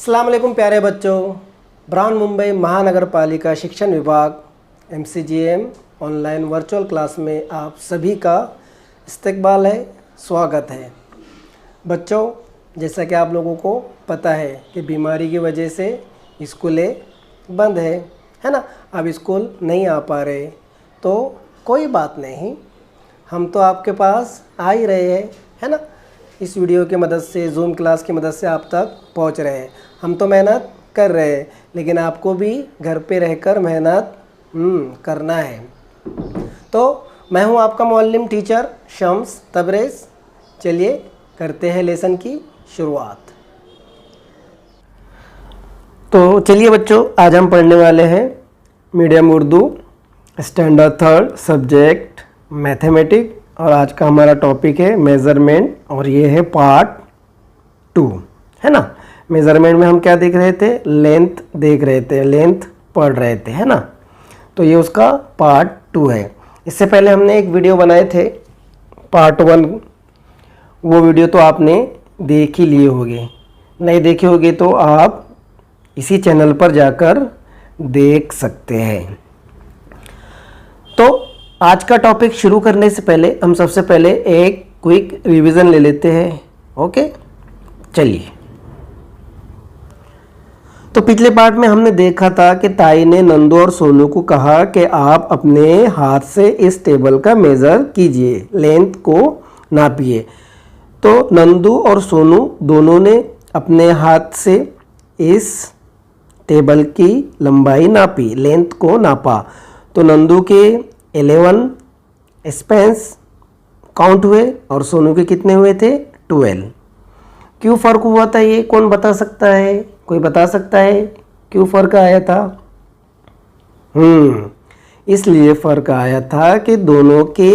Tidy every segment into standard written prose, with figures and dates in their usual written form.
अस्सलाम वालेकुम प्यारे बच्चों। ब्राउन मुंबई महानगर पालिका शिक्षण विभाग MCGM ऑनलाइन वर्चुअल क्लास में आप सभी का इस्तकबाल है, स्वागत है। बच्चों, जैसा कि आप लोगों को पता है कि बीमारी की वजह से स्कूलें बंद है ना। अब स्कूल नहीं आ पा रहे तो कोई बात नहीं, हम तो आपके पास आ ही रहे हैं, है ना। इस वीडियो की मदद से, जूम क्लास की मदद से आप तक पहुंच रहे हैं। हम तो मेहनत कर रहे हैं, लेकिन आपको भी घर पे रहकर मेहनत करना है। तो मैं हूं आपका मुअल्लिम टीचर शम्स तबरेज़। चलिए करते हैं लेसन की शुरुआत। तो चलिए बच्चों, आज हम पढ़ने वाले हैं medium Urdu standard 3 subject mathematics, और आज का हमारा टॉपिक है मेज़रमेंट, और ये है पार्ट 2, है ना। मेज़रमेंट में हम क्या देख रहे थे? लेंथ देख रहे थे, लेंथ पढ़ रहे थे, है ना। तो ये उसका पार्ट 2 है। इससे पहले हमने एक वीडियो बनाए थे पार्ट 1, वो वीडियो तो आपने देख ही लिए होंगे। नहीं देखे होंगे तो आप इसी चैनल पर जाकर देख सकते हैं। तो आज का टॉपिक शुरू करने से पहले हम सबसे पहले एक क्विक रिवीजन ले लेते हैं। ओके, चलिए। तो पिछले पार्ट में हमने देखा था कि ताई ने नंदू और सोनू को कहा कि आप अपने हाथ से इस टेबल का मेज़र कीजिए, लेंथ को नापिए। तो नंदू और सोनू दोनों ने अपने हाथ से इस टेबल की लंबाई नापी, लेंथ को नापा। तो नंदू के 11 स्पेंस काउंट हुए और सोनू के कितने हुए थे? 12। क्यों फ़र्क हुआ था ये कौन बता सकता है? कोई बता सकता है क्यों फ़र्क आया था? इसलिए फ़र्क आया था कि दोनों के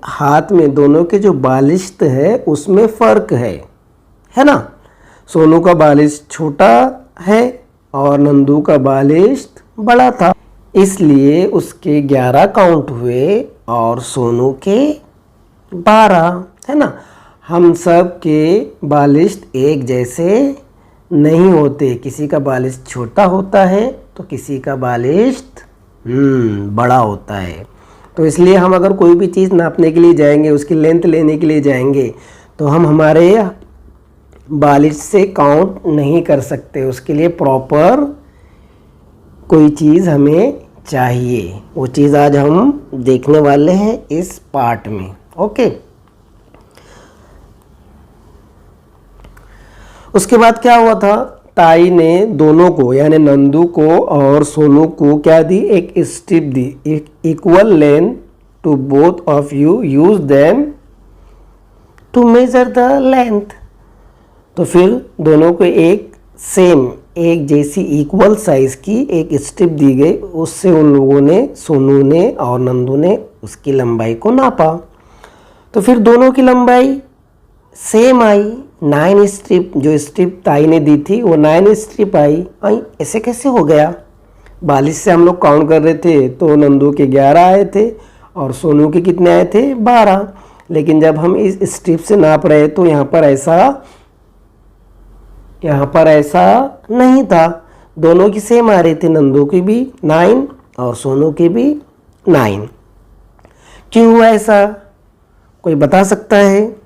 हाथ में, दोनों के जो बालिश्त है उसमें फ़र्क है ना। सोनू का बालिश्त छोटा है और नंदू का बालिश्त बड़ा था, इसलिए उसके 11 काउंट हुए और सोनू के 12, है ना। हम सब के बालिश्त एक जैसे नहीं होते, किसी का बालिश्त छोटा होता है तो किसी का बालिश्त बड़ा होता है। तो इसलिए हम अगर कोई भी चीज़ नापने के लिए जाएंगे, उसकी लेंथ लेने के लिए जाएंगे, तो हम हमारे बालिश्त से काउंट नहीं कर सकते। उसके लिए प्रॉपर कोई चीज़ हमें चाहिए। वो चीज़ आज हम देखने वाले हैं इस पार्ट में। ओके, उसके बाद क्या हुआ था? ताई ने दोनों को, यानी नंदू को और सोनू को क्या दी? एक स्ट्रिप दी, equal length to both of you, use them to measure the length. तो फिर दोनों को एक सेम, एक जैसी इक्वल साइज की एक स्ट्रिप दी गई, उससे उन लोगों ने, सोनू ने और नंदू ने उसकी लंबाई को नापा। तो फिर दोनों की लंबाई सेम आई, 9 स्ट्रिप। जो स्ट्रिप ताई ने दी थी वो 9 स्ट्रिप आई। ऐसे कैसे हो गया? बालिश से हम लोग काउंट कर रहे थे तो नंदू के 11 आए थे और सोनू के कितने आए थे? 12। लेकिन जब हम इस स्ट्रिप से नाप रहे तो यहाँ पर ऐसा नहीं था। दोनों की सेम आ रही थी, नंदू की भी 9 और सोनू की भी 9। क्यों हुआ ऐसा? कोई बता सकता है?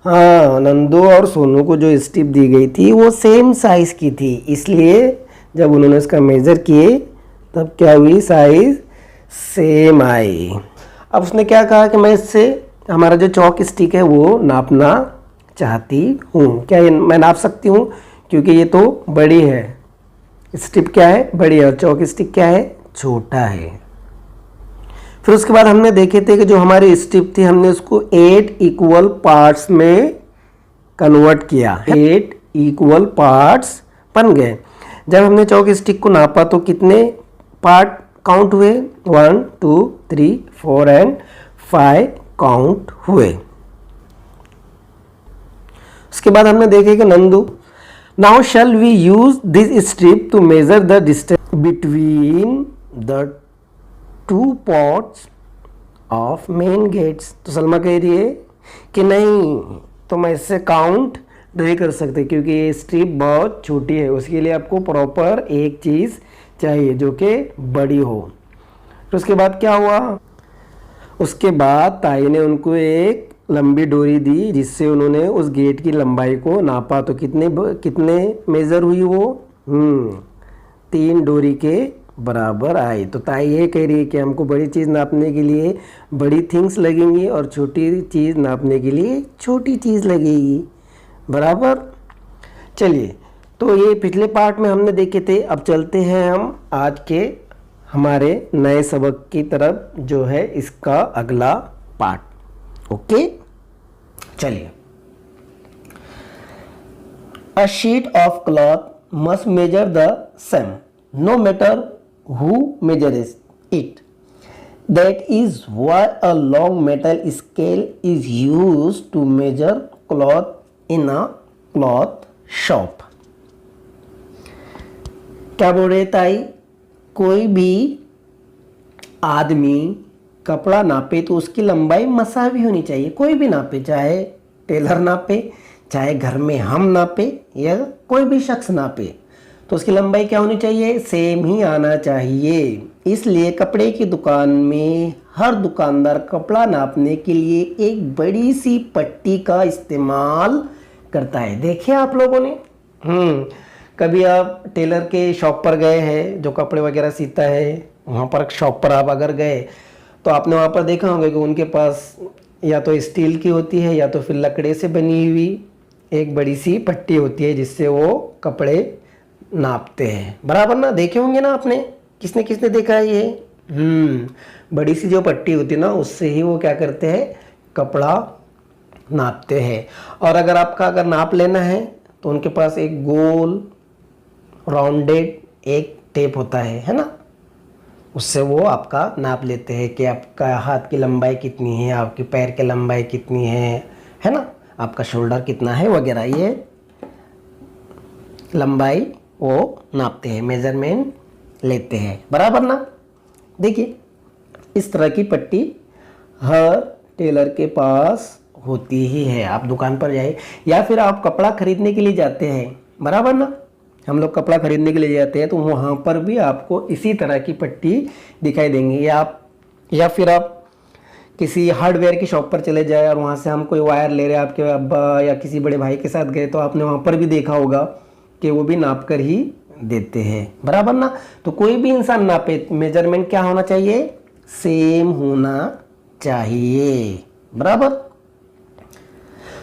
हाँ, नंदू और सोनू को जो स्ट्रिप दी गई थी वो सेम साइज़ की थी, इसलिए जब उन्होंने इसका मेज़र किए तब क्या हुई? साइज़ सेम आई। अब उसने क्या कहा कि मैं इससे हमारा जो चौक स्टिक है वो नापना चाहती हूँ। क्या ये मैं नाप सकती हूँ? क्योंकि ये तो बड़ी है, स्ट्रिप क्या है? बड़ी है, और चौक स्टिक क्या है? छोटा है। फिर उसके बाद हमने देखे थे कि जो हमारी स्ट्रिप थी हमने उसको 8 इक्वल पार्ट्स में कन्वर्ट किया, 8 इक्वल पार्ट्स बन गए। जब हमने चौक स्टिक को नापा तो कितने पार्ट काउंट हुए? 1 2 3 4 एंड 5 काउंट हुए। उसके बाद हमने देखे कि Nandu, now shall we use this strip to measure the distance between the 2 pots of main gates. तो सलमा कह रही है कि नहीं, तो मैं इससे काउंट नहीं कर सकते क्योंकि ये स्ट्रिप बहुत छोटी है। उसके लिए आपको प्रॉपर एक चीज़ चाहिए जो कि बड़ी हो। तो उसके बाद क्या हुआ, उसके बाद ताई ने उनको एक लंबी डोरी दी जिससे उन्होंने उस गेट की लंबाई को नापा। तो कितने मेज़र हुई वो, 3 डोरी के बराबर आई। तो ताई ये कह रही है कि हमको बड़ी चीज़ नापने के लिए बड़ी थिंग्स लगेंगी और छोटी चीज़ नापने के लिए छोटी चीज़ लगेगी, बराबर। चलिए, तो ये पिछले पार्ट में हमने देखे थे। अब चलते हैं हम आज के हमारे नए सबक की तरफ, जो है इसका अगला पार्ट। ओके, चलिए। A sheet of cloth must measure the same no matter who measures it. That is why a long metal scale is used to measure cloth in a cloth shop. क्या बोल रहे ताई, कोई भी आदमी कपड़ा नापे तो उसकी लंबाई मसावी होनी चाहिए। कोई भी नापे, चाहे टेलर नापे, चाहे घर में हम नापे, या कोई भी शख्स नापे, तो उसकी लंबाई क्या होनी चाहिए, सेम ही आना चाहिए। इसलिए कपड़े की दुकान में हर दुकानदार कपड़ा नापने के लिए एक बड़ी सी पट्टी का इस्तेमाल करता है। देखिए आप लोगों ने, कभी आप टेलर के शॉप पर गए हैं जो कपड़े वगैरह सीता है, वहाँ पर शॉप पर आप अगर गए तो आपने वहाँ पर देखा होगा कि उनके पास या तो स्टील की होती है या तो फिर लकड़े से बनी हुई एक बड़ी सी पट्टी होती है जिससे वो कपड़े नापते हैं, बराबर ना। देखे होंगे ना आपने, किसने किसने देखा है ये, बड़ी सी जो पट्टी होती है ना, उससे ही वो क्या करते हैं, कपड़ा नापते हैं। और अगर नाप लेना है तो उनके पास एक गोल राउंडेड एक टेप होता है ना, उससे वो आपका नाप लेते हैं कि आपका हाथ की लंबाई कितनी है, आपके पैर की लंबाई कितनी है ना, आपका शोल्डर कितना है वगैरह, ये लंबाई वो नापते हैं, मेजरमेंट लेते हैं, बराबर ना। देखिए, इस तरह की पट्टी हर टेलर के पास होती ही है। आप दुकान पर जाए या फिर आप कपड़ा खरीदने के लिए जाते हैं, बराबर ना, हम लोग कपड़ा खरीदने के लिए जाते हैं तो वहाँ पर भी आपको इसी तरह की पट्टी दिखाई देंगी। या फिर आप किसी हार्डवेयर की शॉप पर चले जाए और वहाँ से हम कोई वायर ले रहे हैं, आपके अब्बा या किसी बड़े भाई के साथ गए तो आपने वहाँ पर भी देखा होगा कि वो भी नाप कर ही देते हैं, बराबर ना। तो कोई भी इंसान नापे, मेजरमेंट क्या होना चाहिए, सेम होना चाहिए, बराबर।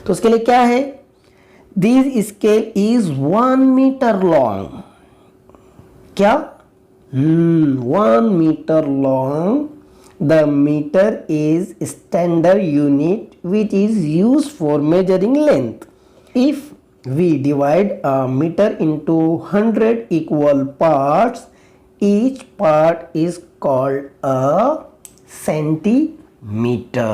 तो उसके लिए क्या है, this scale is 1 metre long. क्या, 1 metre long. The metre is standard unit which is use for measuring length. If we divide a meter into 100 equal parts, each part is called a centimeter.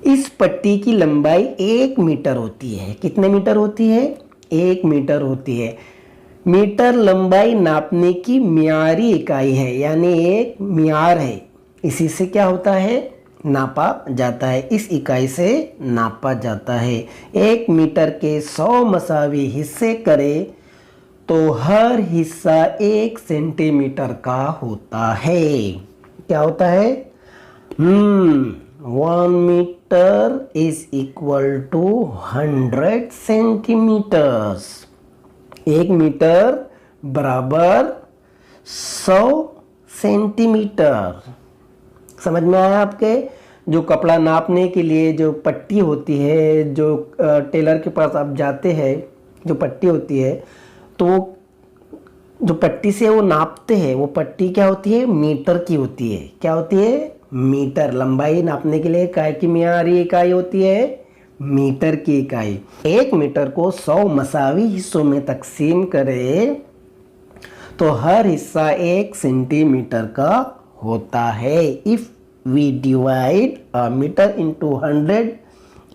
इस पट्टी की लंबाई 1 metre होती है। कितने metre होती है, 1 मीटर होती है। मीटर लंबाई नापने की म्यारी इकाई है, यानी एक म्यार है, इसी से क्या होता है, नापा जाता है, इस इकाई से नापा जाता है। 1 मीटर के 100 मसावी हिस्से करें तो हर हिस्सा 1 सेंटीमीटर का होता है। क्या होता है, 1 metre is equal to 100 centimetres. 1 metre बराबर 100 सेंटीमीटर। समझ में आया आपके। जो कपड़ा नापने के लिए जो पट्टी होती है, जो टेलर के पास आप जाते हैं, जो पट्टी होती है, तो जो पट्टी से वो नापते हैं, वो पट्टी क्या होती है, मीटर की होती है। क्या होती है, मीटर। लंबाई नापने के लिए काय की म्यारी इकाई होती है, मीटर की इकाई। 1 मीटर को 100 मसावी हिस्सों में तकसीम करें तो हर हिस्सा 1 सेंटीमीटर का होता है। If we divide a metre into 100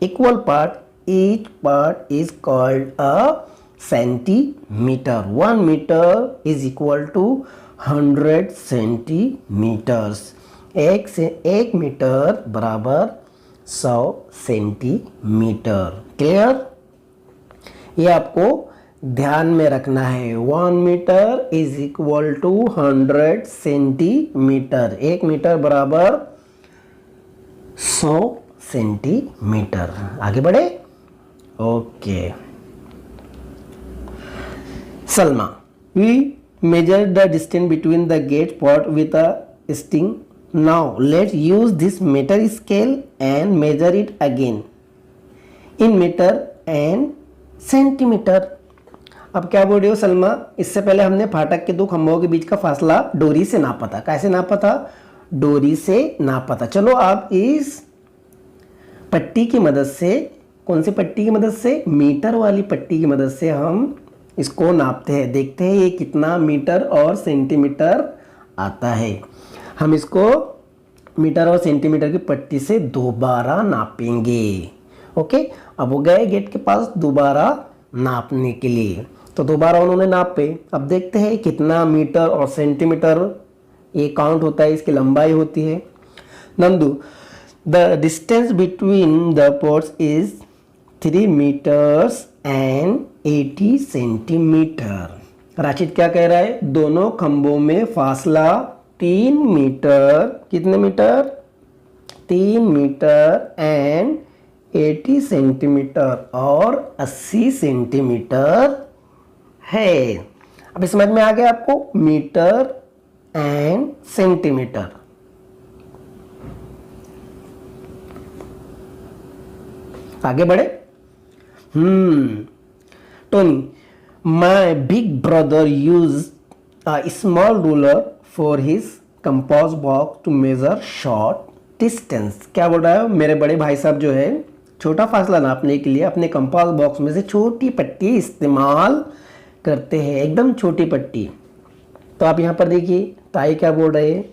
equal part, each part is called a centimetre. 1 metre is equal to 100 centimetres. 1 metre बराबर 100 सेंटीमीटर। क्लियर, ये आपको ध्यान में रखना है। 1 metre is equal to 100 centimetre. 1 metre बराबर 100 सेंटीमीटर। आगे बढ़े। Okay. Salma, we measure the distance between the gate pot with a sting. Now let's use this meter scale and measure it again in meter and centimeter. अब क्या बोल रही हो सलमा? इससे पहले हमने फाटक के दो खंभों के बीच का फासला डोरी से नापा था। कैसे नापा था? डोरी से नापा था। चलो आप इस पट्टी की मदद से, कौन सी पट्टी की मदद से? मीटर वाली पट्टी की मदद से हम इसको नापते हैं। देखते हैं ये कितना मीटर और सेंटीमीटर आता है। हम इसको मीटर और सेंटीमीटर की पट्टी से दोबारा नापेंगे। ओके, अब वो गए गेट के पास दोबारा नापने के लिए, तो दोबारा उन्होंने नापे। अब देखते हैं कितना मीटर और सेंटीमीटर ये काउंट होता है, इसकी लंबाई होती है। Nandu, the distance between the ports is 3 metres and 80 centimetre. Rashid क्या कह रहा है? दोनों खंभों में फासला 3 मीटर, कितने मीटर? 3 मीटर एंड 80 सेंटीमीटर और 80 सेंटीमीटर है। अब समझ में आ गया आपको? Metre and centimetre. आगे बढ़े। Tony, my big brother used a small ruler for his compass box to measure short distance. क्या बोल रहा है? मेरे बड़े भाई साहब जो है छोटा फासला नापने के लिए अपने कंपास बॉक्स में से छोटी पट्टी इस्तेमाल करते हैं, एकदम छोटी पट्टी। तो आप यहाँ पर देखिए ताई क्या बोल रहे हैं?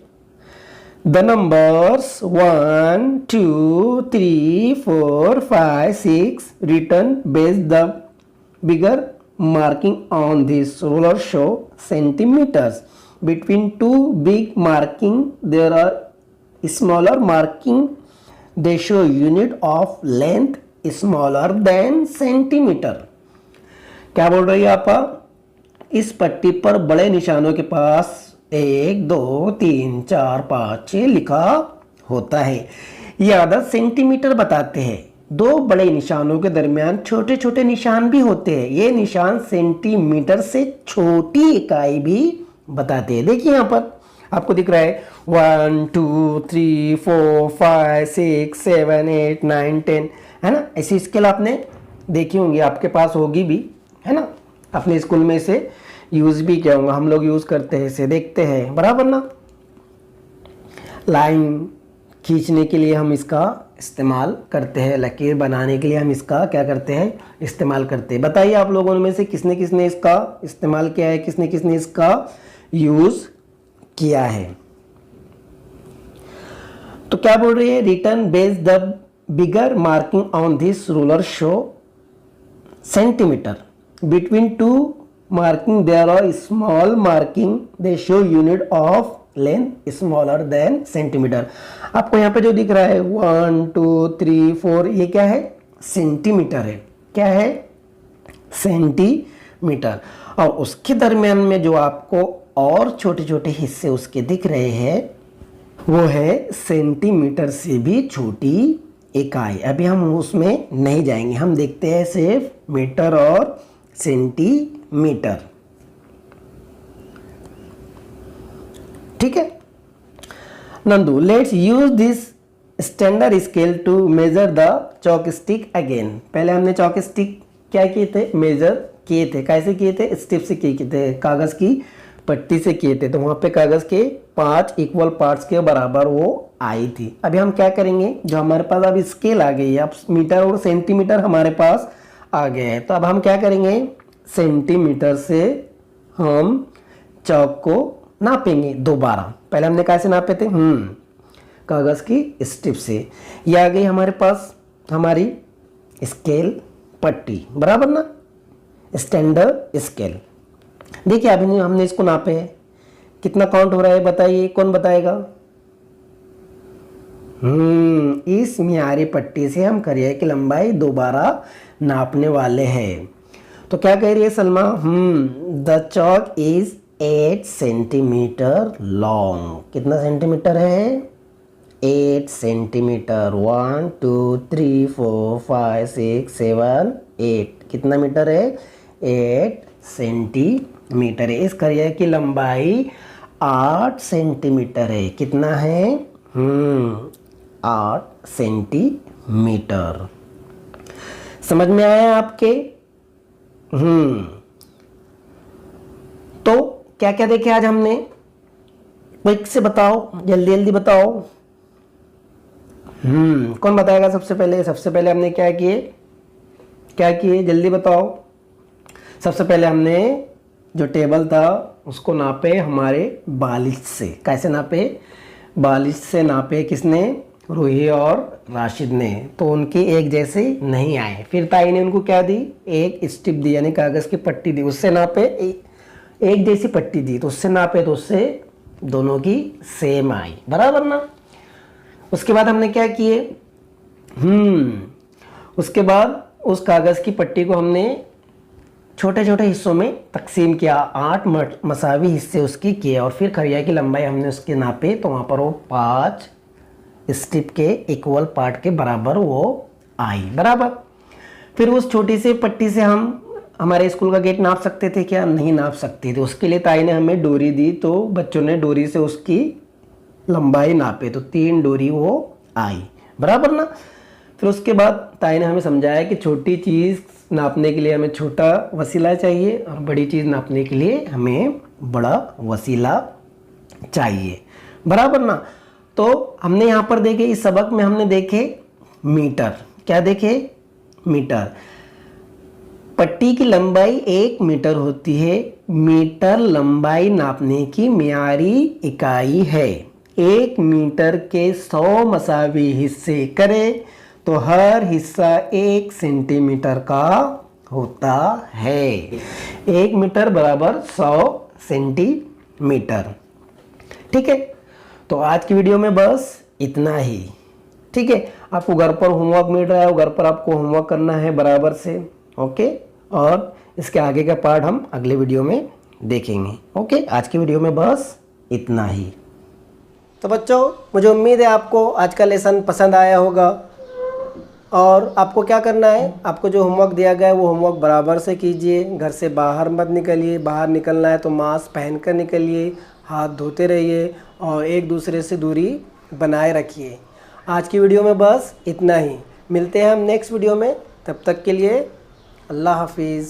The numbers 1, 2, 3, 4, 5, 6 written based the bigger marking on this ruler show centimeters. Between two big marking there are smaller marking. They show unit of length smaller than centimeter. क्या बोल रही है आप? इस पट्टी पर बड़े निशानों के पास 1, 2, 3, 4, 5, 6 लिखा होता है। ये आदत सेंटीमीटर बताते हैं। दो बड़े निशानों के दरमियान छोटे छोटे निशान भी होते हैं। ये निशान सेंटीमीटर से छोटी इकाई भी बताते हैं। देखिए यहाँ पर आपको दिख रहा है 1, 2, 3, 4, 5, 6, 7, 8, 9, 10, है ना? ऐसी स्केल आपने देखी होंगी, आपके पास होगी भी, है ना? अपने स्कूल में इसे यूज भी किया होगा। हम लोग यूज करते हैं इसे, देखते हैं, बराबर ना? लाइन खींचने के लिए हम इसका इस्तेमाल करते हैं, लकीर बनाने के लिए हम इसका क्या करते हैं? इस्तेमाल करते हैं। बताइए आप लोगों में से किसने किसने इसका इस्तेमाल किया है, किसने किसने इसका यूज किया है? तो क्या बोल रही है? Return base the bigger marking on this ruler show centimetre. Between two marking there are small marking, they show unit of length smaller than centimeter. आपको यहाँ पे जो दिख रहा है 1, 2, 3, 4, ये क्या है? सेंटीमीटर है। क्या है? सेंटीमीटर। और उसके दरमियान में जो आपको और छोटे छोटे हिस्से उसके दिख रहे हैं वो है सेंटीमीटर से भी छोटी इकाई। अभी हम उसमें नहीं जाएंगे, हम देखते हैं सिर्फ मीटर और सेंटीमीटर। ठीक है Nandu, let's use this standard scale to measure the chalk stick again. पहले हमने चॉक स्टिक क्या किए थे? मेजर किए थे। कैसे किए थे? स्टिप से किए थे, कागज की पट्टी से किए थे। तो वहां पे कागज के 5 इक्वल पार्ट्स के बराबर वो आई थी। अभी हम क्या करेंगे? जो हमारे पास अब स्केल आ गई है, अब मीटर और सेंटीमीटर हमारे पास आ गए हैं, तो अब हम क्या करेंगे? सेंटीमीटर से हम चौक को नापेंगे दोबारा। पहले हमने कैसे नापे थे? कागज की स्ट्रिप से। ये आ गई हमारे पास हमारी स्केल पट्टी, बराबर ना? Standard scale. देखिए अभी हमने इसको नापे है, कितना काउंट हो रहा है बताइए, कौन बताएगा? इस मियारी पट्टी से हम करियर की लंबाई दोबारा नापने वाले हैं। तो क्या कह रही है Salma? The Chowk is 8 centimetre long. कितना सेंटीमीटर है? 8 सेंटीमीटर। 1 2 3 4 5 6 7 8। कितना मीटर है? 8 सेंटीमीटर है। इस खरिया की लंबाई 8 सेंटीमीटर है। कितना है? 8 सेंटीमीटर। समझ में आया आपके? तो क्या क्या देखे आज हमने? क्विक से बताओ, जल्दी जल्दी बताओ। कौन बताएगा सबसे पहले? सबसे पहले हमने क्या किए जल्दी बताओ। सबसे पहले हमने जो टेबल था उसको नापे हमारे बालिश से। कैसे नापे? बालिश से नापे। किसने? रूही और राशिद ने। तो उनके एक जैसे नहीं आए। फिर ताई ने उनको क्या दी? एक स्टिप दी, यानी कागज़ की पट्टी दी। उससे नापे, एक जैसी पट्टी दी, तो उससे नापे, तो उससे दोनों की सेम आई। बराबर ना? उसके बाद हमने क्या किए? उसके बाद उस कागज़ की पट्टी को हमने छोटे छोटे हिस्सों में तकसीम किया। 8 मसावी हिस्से उसकी किए, और फिर खरिया की लंबाई हमने उसके नापे, तो वहाँ पर वो 5 स्ट्रिप के इक्वल पार्ट के बराबर वो आई। बराबर। फिर उस छोटी सी पट्टी से हम हमारे स्कूल का गेट नाप सकते थे क्या? नहीं नाप सकते थे। उसके लिए ताई ने हमें डोरी दी, तो बच्चों ने डोरी से उसकी लंबाई नापे, तो 3 डोरी वो आई। बराबर ना? फिर उसके बाद ताई ने हमें समझाया कि छोटी चीज़ नापने के लिए हमें छोटा वसीला चाहिए, और बड़ी चीज़ नापने के लिए हमें बड़ा वसीला चाहिए। बराबर ना? तो हमने यहाँ पर देखे, इस सबक में हमने देखे मीटर। क्या देखे? मीटर। पट्टी की लंबाई 1 मीटर होती है। मीटर लंबाई नापने की मियारी इकाई है। 1 मीटर के 100 मसावी हिस्से करें तो हर हिस्सा 1 सेंटीमीटर का होता है। 1 मीटर बराबर 100 सेंटीमीटर। ठीक है? तो आज की वीडियो में बस इतना ही। ठीक है? आपको घर पर होमवर्क मिल रहा है, घर पर आपको होमवर्क करना है बराबर से। ओके? और इसके आगे का पार्ट हम अगले वीडियो में देखेंगे। ओके? आज की वीडियो में बस इतना ही। तो बच्चों, मुझे उम्मीद है आपको आज का लेसन पसंद आया होगा, और आपको क्या करना है, आपको जो होमवर्क दिया गया है वो होमवर्क बराबर से कीजिए। घर से बाहर मत निकलिए। बाहर निकलना है तो मास्क पहनकर निकलिए, हाथ धोते रहिए, और एक दूसरे से दूरी बनाए रखिए। आज की वीडियो में बस इतना ही। मिलते हैं हम नेक्स्ट वीडियो में। तब तक के लिए अल्लाह हाफिज़।